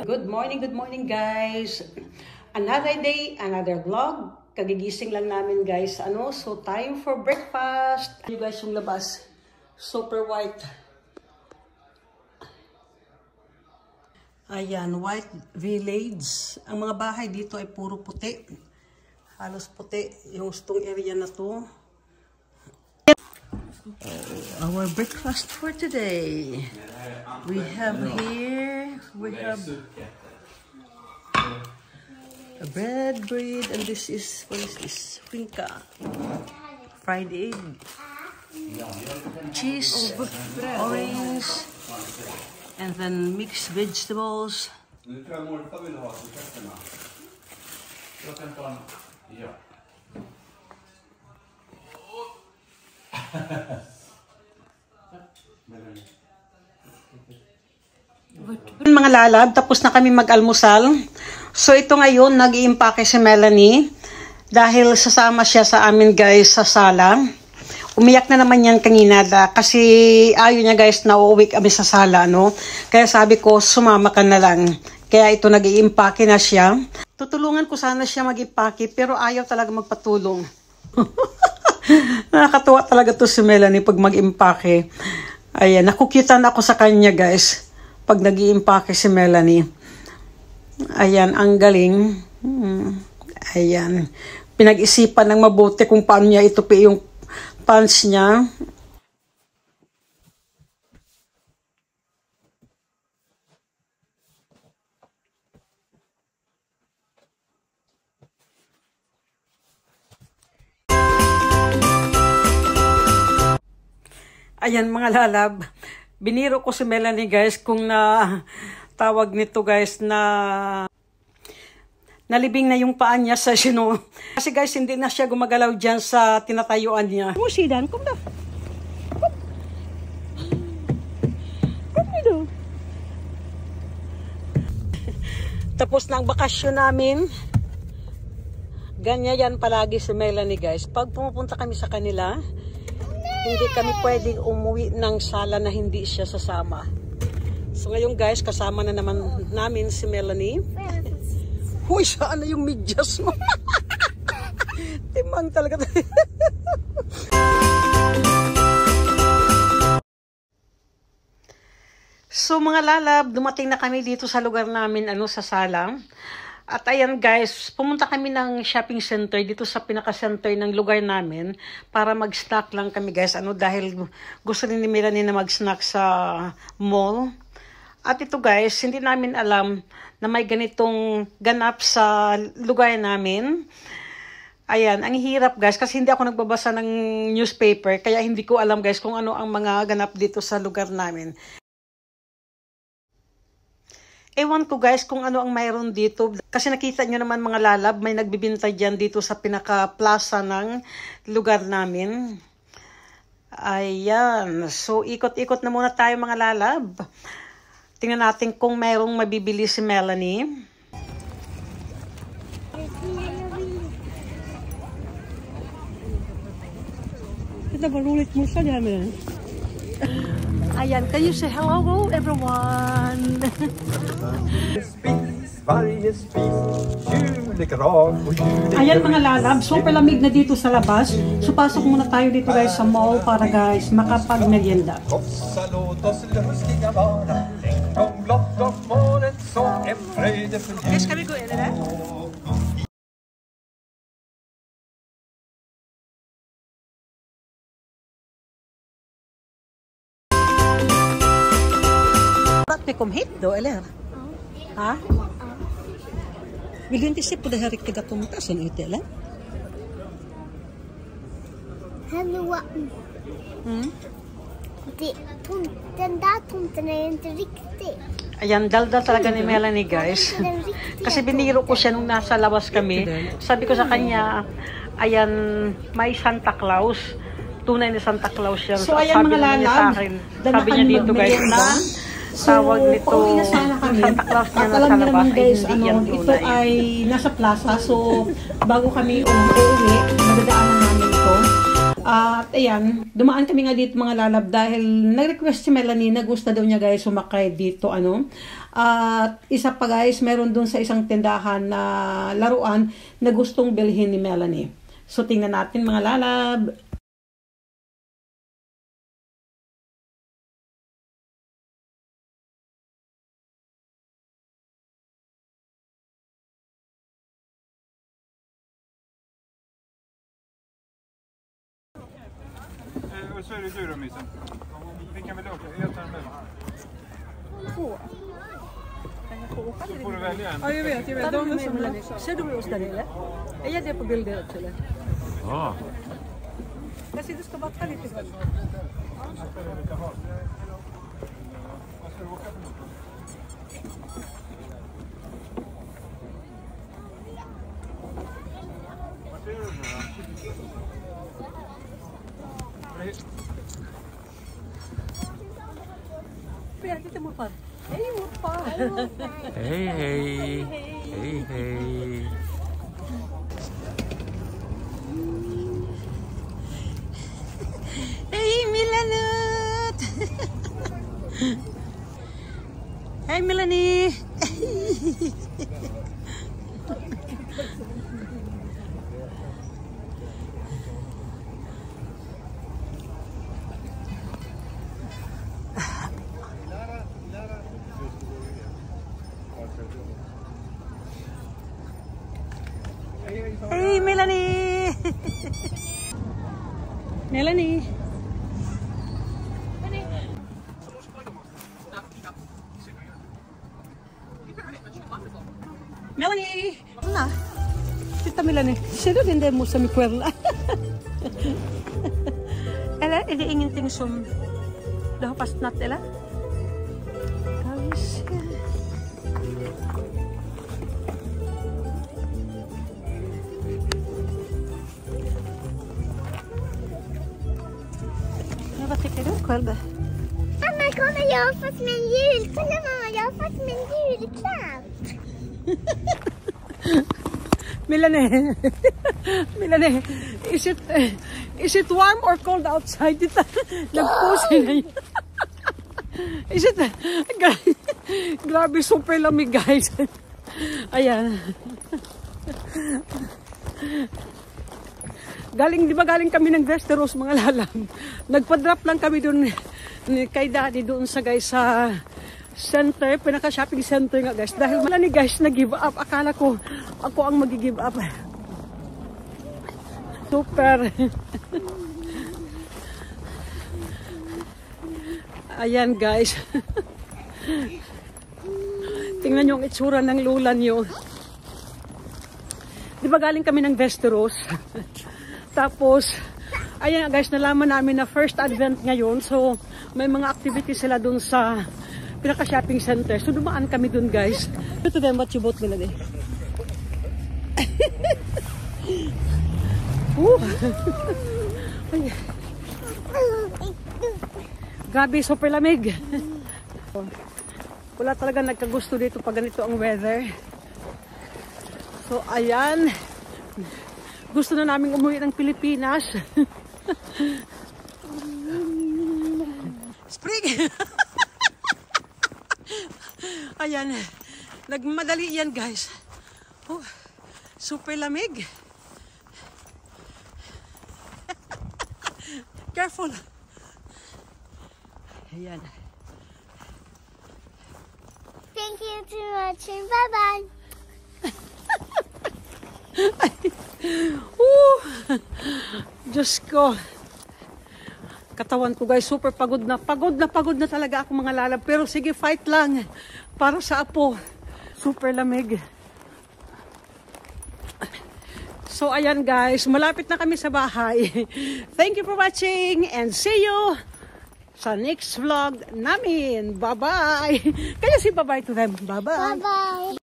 Good morning guys. Another day, another vlog. Kagigising lang namin guys. So time for breakfast. You guys yung labas. Super white. Ayan, white village. Ang mga bahay dito ay puro puti. Halos puti yung stong area na to. Our breakfast for today. We have a bread, and this is, what is this? Finca. Fried egg. Cheese, orange, and then mixed vegetables. Mga lalab, tapos na kami mag-almusal. So ito ngayon, nag-iimpake si Melanie dahil sasama siya sa amin guys sa sala. Umiyak na naman yan kanina kasi ayaw niya guys na uuwi kami sa sala, no? Kaya sabi ko, sumama ka na lang. Kaya ito, nag-iimpake na siya. Tutulungan ko sana siya mag-impake pero ayaw talaga magpatulong. Nakakatuwa talaga to si Melanie pag mag-impake. Ayan, nakukyutan ako sa kanya guys pag nag-iimpake si Melanie. Ayan, ang galing. Ayan, pinag-isipan ng mabuti kung paano niya itupi yung pants niya. Ayan mga lalab, biniro ko si Melanie guys kung na tawag nito guys na nalibing na yung paan niya sa sino. Kasi guys hindi na siya gumagalaw dyan sa tinatayuan niya. Musidan, kom na. Kom dito. Tapos na ang bakasyon namin. Ganyan yan palagi si Melanie guys. Pag pumupunta kami sa kanila, hindi kami pwedeng umuwi ng sala na hindi siya sasama. So ngayon guys, kasama na naman namin si Melanie. Huy, saan na yung medyas mo? Timang talaga. So mga lalab, dumating na kami dito sa lugar namin, sa sala. At ayan guys, pumunta kami ng shopping center dito sa pinaka-center ng lugar namin para mag-snack lang kami guys. Dahil gusto rin ni Melanie na mag-snack sa mall. At ito guys, hindi namin alam na may ganitong ganap sa lugar namin. Ayan, ang hirap guys kasi hindi ako nagbabasa ng newspaper. Kaya hindi ko alam guys kung ano ang mga ganap dito sa lugar namin. Ewan ko guys kung ano ang mayroon dito. Kasi nakita nyo naman mga lalab, may nagbibinta dyan dito sa pinaka-plaza ng lugar namin. Ayan. So ikot-ikot na muna tayo mga lalab. Tingnan natin kung mayroong mabibili si Melanie. Kita barulit mo siya namin. Ayan, can you say hello everyone? Ayan mga lalab, super lamig na dito sa labas. So pasok muna tayo dito guys sa mall para guys makapag-merienda. Yes, kami go in na? Vi kom hit då, eller? Ja. Vill du inte se på det här riktiga tomtasen ute, eller? Hallå. Den där tomten är inte riktig. Ayan, daldal talaga ni Melanie guys. Kasi biniro ko siya nung nasa labas kami. Sabi ko sa kanya, ayan, may Santa Claus. Tunay na Santa Claus yan. So ayan mga lalab, sabi niya dito guys na tawag nito Santa Claus niya na sa labas guys, ito ay nasa plaza. So bago kami umuwi, madadaanan namin ito. At ayan, dumaan kami nga dito mga lalab dahil nag-request si Melanie na gusto daw niya guys sumakay dito At isa pa guys, meron dun sa isang tindahan na laruan na gustong bilhin ni Melanie. So tingnan natin mga lalab. Och så är det du då, Missen. Vilken vill du åka? Jag tar en med. Två. Så får du välja en. Ja, jag vet. De som... Ser du oss där eller? Är jag det på bilder också eller? Ja. Jag ser du ska vattna lite grann. Titta morfar. Hej morfar. Hej, hej. Hej, hej. Hej Milanut! Hej Melanie! Hey Melanie! Melanie! Melanie! Na? Tita Melanie, ser du den där musen i kväll? Eller är det ingenting som du har fastnat eller? Ska vi se. Men vad tycker du själv? Mamma, kolla jag har fått mig en jul. Kolla mamma, jag har fått mig en julklapp. Melanie, Melanie, is it warm or cold outside? Dita, nagpusin na yun. Is it, grabe, super lamig guys. Ayan. Galing, di ba galing kami ng Westeros mga lalam. Nagpa-drop lang kami doon kay daddy doon sa guys sa center, pinaka-shopping center nga guys. Dahil wala ni guys nag-give up. Akala ko ako ang mag-give up. Super. Ayan guys. Tingnan nyo ang itsura ng lula nyo. Di ba galing kami ng Westeros? Tapos, ayan guys, nalaman namin na first advent ngayon. So, may mga activities sila dun sa pinaka-shopping center. So, dumaan kami dun guys. Ito din, what you bought nila din? Grabe, super lamig. Wala talaga nagkagusto dito pag ganito ang weather. So, ayan. Gusto na namin umuwi ng Pilipinas. Spring! Ayan. Nagmadali yan, guys. Oh, super lamig. Careful. Ayan. Thank you for watching. Bye-bye. Diyos ko. Katawan ko guys, super pagod na. Pagod na talaga ako mga lalab. Pero sige, fight lang. Para sa apo. Super lamig. So ayan guys, malapit na kami sa bahay. Thank you for watching and see you sa next vlog namin. Bye-bye. Kaya si bye-bye to them. Bye-bye. Bye-bye.